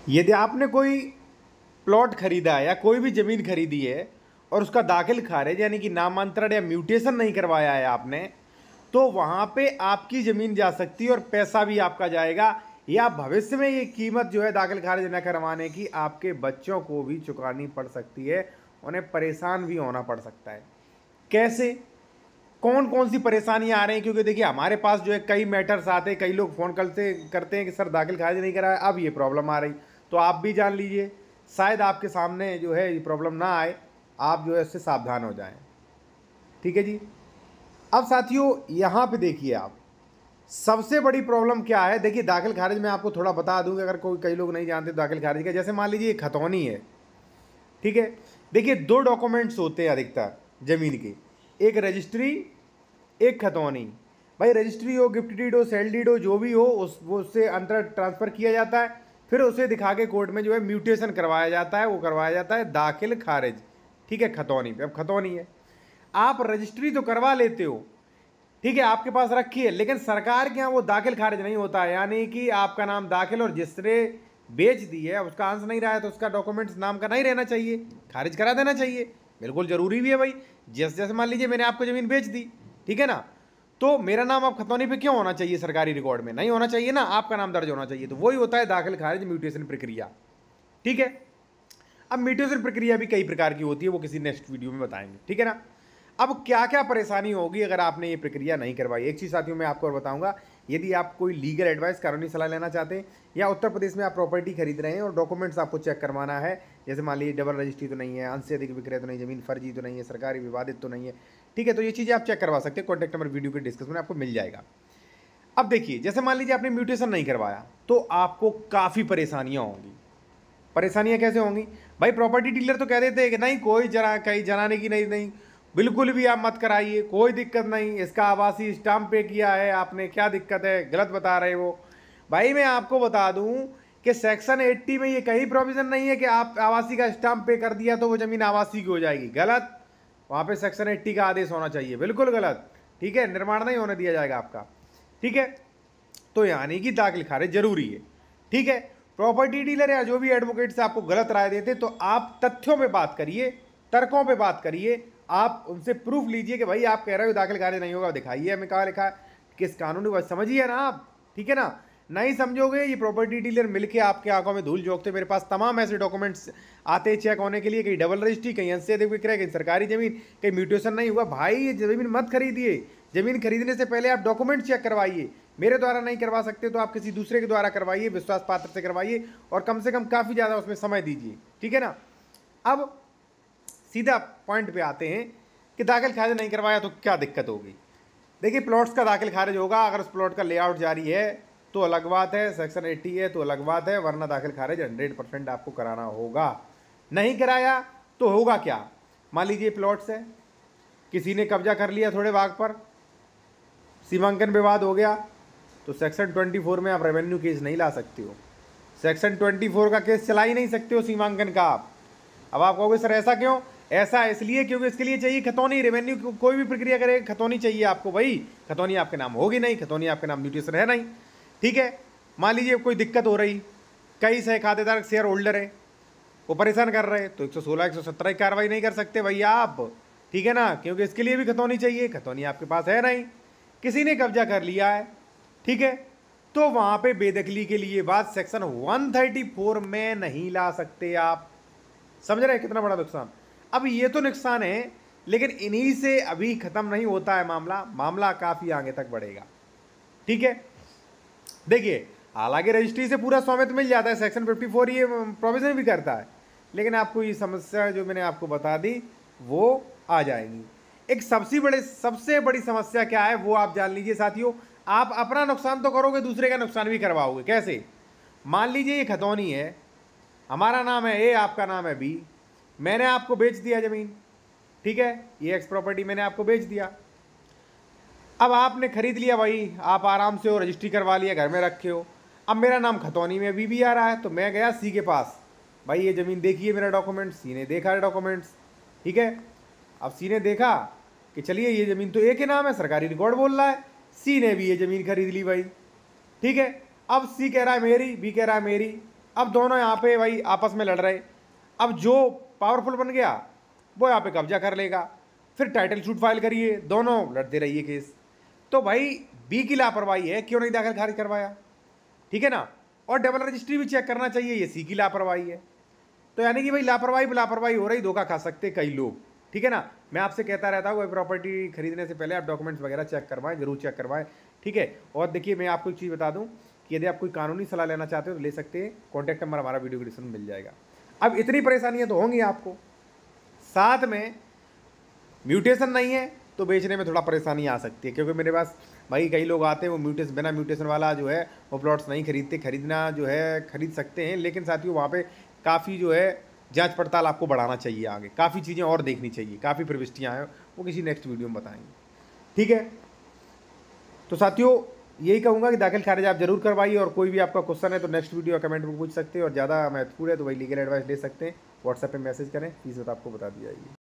यदि आपने कोई प्लॉट खरीदा है या कोई भी ज़मीन खरीदी है और उसका दाखिल खारिज यानी कि नामांतरण या म्यूटेशन नहीं करवाया है आपने, तो वहाँ पे आपकी ज़मीन जा सकती है और पैसा भी आपका जाएगा, या भविष्य में ये कीमत जो है दाखिल खारिज न करवाने की आपके बच्चों को भी चुकानी पड़ सकती है, उन्हें परेशान भी होना पड़ सकता है। कैसे, कौन कौन सी परेशानियां आ रही हैं? क्योंकि देखिए हमारे पास जो है कई मैटर्स आते हैं, कई लोग फ़ोन करते हैं कि सर दाखिल खारिज नहीं कराया, अब ये प्रॉब्लम आ रही। तो आप भी जान लीजिए, शायद आपके सामने जो है ये प्रॉब्लम ना आए, आप जो है इससे सावधान हो जाएं। ठीक है जी। अब साथियों यहाँ पे देखिए, आप सबसे बड़ी प्रॉब्लम क्या है। देखिए दाखिल खारिज में आपको थोड़ा बता दूं, अगर कई लोग नहीं जानते दाखिल खारिज का। जैसे मान लीजिए खतौनी है, ठीक है। देखिए दो डॉक्यूमेंट्स होते हैं अधिकतर ज़मीन के, एक रजिस्ट्री, एक खतौनी। भाई रजिस्ट्री हो, गिफ्ट डीड हो, सेल डीड हो, जो भी हो उससे अंतर ट्रांसफ़र किया जाता है, फिर उसे दिखा के कोर्ट में जो है म्यूटेशन करवाया जाता है, वो करवाया जाता है दाखिल खारिज। ठीक है, खतौनी पे। अब खतौनी है, आप रजिस्ट्री तो करवा लेते हो, ठीक है, आपके पास रखी है, लेकिन सरकार के यहाँ वो दाखिल खारिज नहीं होता है। यानी कि आपका नाम दाखिल और जिसने बेच दी है उसका अंश नहीं रहा है, तो उसका डॉक्यूमेंट्स नाम का नहीं रहना चाहिए, खारिज करा देना चाहिए। बिल्कुल ज़रूरी भी है भाई। जैसे मान लीजिए मैंने आपको ज़मीन बेच दी, ठीक है ना, तो मेरा नाम अब खतौनी पे क्यों होना चाहिए? सरकारी रिकॉर्ड में नहीं होना चाहिए ना, आपका नाम दर्ज होना चाहिए। तो वही होता है दाखिल खारिज म्यूटेशन प्रक्रिया। ठीक है। अब म्यूटेशन प्रक्रिया भी कई प्रकार की होती है, वो किसी नेक्स्ट वीडियो में बताएंगे, ठीक है ना। अब क्या क्या परेशानी होगी अगर आपने ये प्रक्रिया नहीं करवाई? एक चीज़ साथियों मैं आपको और बताऊंगा, यदि आप कोई लीगल एडवाइस, कानूनी सलाह लेना चाहते हैं, या उत्तर प्रदेश में आप प्रॉपर्टी खरीद रहे हैं और डॉक्यूमेंट्स आपको चेक करवाना है, जैसे मान लीजिए डबल रजिस्ट्री तो नहीं है, अंश से अधिक विक्रय तो नहीं, जमीन फर्जी तो नहीं है, सरकारी विवादित तो नहीं है, ठीक है, तो ये चीज़ें आप चेक करवा सकते हैं। कॉन्टैक्ट नंबर वीडियो के डिस्क्रिप्शन में आपको मिल जाएगा। अब देखिए, जैसे मान लीजिए आपने म्यूटेशन नहीं करवाया, तो आपको काफ़ी परेशानियाँ होंगी। परेशानियां कैसे होंगी? भाई प्रॉपर्टी डीलर तो कह देते हैं कि नहीं, कोई कहीं जनाने की नहीं, बिल्कुल भी आप मत कराइए, कोई दिक्कत नहीं, इसका आवासी स्टाम्प पे किया है आपने, क्या दिक्कत है, गलत बता रहे वो। भाई मैं आपको बता दूं कि सेक्शन 80 में ये कहीं प्रोविजन नहीं है कि आप आवासी का स्टाम्प पे कर दिया तो वो ज़मीन आवासी की हो जाएगी। गलत, वहाँ पे सेक्शन 80 का आदेश होना चाहिए, बिल्कुल गलत। ठीक है, निर्माण नहीं होने दिया जाएगा आपका। ठीक है, तो यानी कि दाखिल खारिज जरूरी है। ठीक है, प्रॉपर्टी डीलर या जो भी एडवोकेट से आपको गलत राय देते, तो आप तथ्यों पे बात करिए, तर्कों पे बात करिए, आप उनसे प्रूफ लीजिए कि भाई आप कह रहे हो दाखिल खारिज नहीं होगा, दिखाइए हमें कहाँ लिखा है, किस कानूनी बात समझिए ना आप। ठीक है ना, नहीं समझोगे, ये प्रॉपर्टी डीलर मिलके आपके आंखों में धूल झोंकते। मेरे पास तमाम ऐसे डॉक्यूमेंट्स आते हैं चेक होने के लिए, कहीं डबल रजिस्ट्री, कहीं अंश से अधिक विक्रय, कहीं सरकारी जमीन, कहीं म्यूटेशन नहीं हुआ। भाई ये जमीन मत खरीदिए, जमीन खरीदने से पहले आप डॉक्यूमेंट चेक करवाइए। मेरे द्वारा नहीं करवा सकते तो आप किसी दूसरे के द्वारा करवाइए, विश्वास पात्र से करवाइए, और कम से कम काफ़ी ज़्यादा उसमें समय दीजिए। ठीक है ना। अब सीधा पॉइंट पे आते हैं कि दाखिल खारिज नहीं करवाया तो क्या दिक्कत होगी। देखिए प्लॉट्स का दाखिल खारिज होगा अगर उस प्लॉट का लेआउट जारी है तो अलग बात है, सेक्शन 80 है तो अलग बात है, वरना दाखिल खारिज 100% आपको कराना होगा। नहीं कराया तो होगा क्या? मान लीजिए प्लॉट्स है, किसी ने कब्जा कर लिया थोड़े भाग पर, सीमांकन विवाद हो गया, तो सेक्शन 24 में आप रेवेन्यू केस नहीं ला सकते हो। सेक्शन 24 का केस चला ही नहीं सकते हो सीमांकन का आप। अब आप कहोगे सर ऐसा क्यों? ऐसा इसलिए क्योंकि इसके लिए चाहिए खतौनी। रेवेन्यू कोई भी प्रक्रिया करेगा खतौनी चाहिए आपको। भाई खतौनी आपके नाम होगी नहीं, खतौनी आपके नाम म्यूटेशन है नहीं। ठीक है, मान लीजिए कोई दिक्कत हो रही, कई सह खातेदार शेयर होल्डर है, वो परेशान कर रहे, तो 116 117 की कार्रवाई नहीं कर सकते भैया आप। ठीक है ना, क्योंकि इसके लिए भी खतौनी चाहिए, खतौनी आपके पास है नहीं, किसी ने कब्जा कर लिया है। ठीक है, तो वहां पे बेदखली के लिए बात सेक्शन 134 में नहीं ला सकते आप। समझ रहे हैं कितना बड़ा नुकसान? अब ये तो नुकसान है, लेकिन इन्हीं से अभी खत्म नहीं होता है मामला काफी आगे तक बढ़ेगा। ठीक है, देखिए हालांकि रजिस्ट्री से पूरा स्वामित्व मिल जाता है, सेक्शन 54 ये प्रोविजन भी करता है, लेकिन आपको ये समस्या जो मैंने आपको बता दी वो आ जाएगी। एक सबसे बड़ी समस्या क्या है वो आप जान लीजिए साथियों। आप अपना नुकसान तो करोगे, दूसरे का नुकसान भी करवाओगे। कैसे? मान लीजिए ये खतौनी है, हमारा नाम है ए, आपका नाम है बी, मैंने आपको बेच दिया ज़मीन। ठीक है, ये एक्स प्रॉपर्टी मैंने आपको बेच दिया। अब आपने खरीद लिया, भाई आप आराम से हो, रजिस्ट्री करवा लिया, घर में रखे हो। अब मेरा नाम खतौनी में भी आ रहा है, तो मैं गया सी के पास, भाई ये ज़मीन देखिए मेरा डॉक्यूमेंट। सी ने देखा है डॉक्यूमेंट्स, ठीक है। अब सी ने देखा कि चलिए ये ज़मीन तो ए के नाम है, सरकारी रिकॉर्ड बोल रहा है, सी ने भी ये ज़मीन खरीद ली भाई। ठीक है, अब सी कह रहा है मेरी, बी कह रहा है मेरी। अब दोनों यहाँ पे भाई आपस में लड़ रहे, अब जो पावरफुल बन गया वो यहाँ पे कब्जा कर लेगा, फिर टाइटल सूट फाइल करिए, दोनों लड़ते रहिए केस। तो भाई बी की लापरवाही है, क्यों नहीं दाखिल खारिज करवाया, ठीक है ना। और डबल रजिस्ट्री भी चेक करना चाहिए, ये सी की लापरवाही है। तो यानी कि भाई लापरवाही हो रही, धोखा खा सकते कई लोग, ठीक है ना। मैं आपसे कहता रहता हूँ प्रॉपर्टी खरीदने से पहले आप डॉक्यूमेंट्स वगैरह चेक करवाएं, जरूर चेक करवाएं, ठीक है। और देखिए मैं आपको एक चीज़ बता दूं कि यदि आप कोई कानूनी सलाह लेना चाहते हो तो ले सकते हैं, कॉन्टैक्ट नंबर हमारा वीडियो डिस्क्रिप्शन में मिल जाएगा। अब इतनी परेशानियाँ तो होंगी आपको, साथ में म्यूटेशन नहीं है तो बेचने में थोड़ा परेशानी आ सकती है, क्योंकि मेरे पास भाई कई लोग आते हैं वो बिना म्यूटेशन वाला जो है वो प्लॉट्स नहीं खरीदते। खरीदना जो है खरीद सकते हैं, लेकिन साथियों वहाँ पे काफ़ी जो है जांच पड़ताल आपको बढ़ाना चाहिए, आगे काफ़ी चीज़ें और देखनी चाहिए, काफ़ी प्रविष्टियाँ हैं, वो किसी नेक्स्ट वीडियो में बताएंगे, ठीक है। तो साथियों यही कहूँगा कि दाखिल खारिज आप जरूर करवाइए, और कोई भी आपका क्वेश्चन है तो नेक्स्ट वीडियो कमेंट में पूछ सकते हैं, और ज़्यादा महत्वपूर्ण है तो वही लीगल एडवाइस ले सकते हैं, व्हाट्सएप पे मैसेज करें, फीस आपको बता दी जाएगी।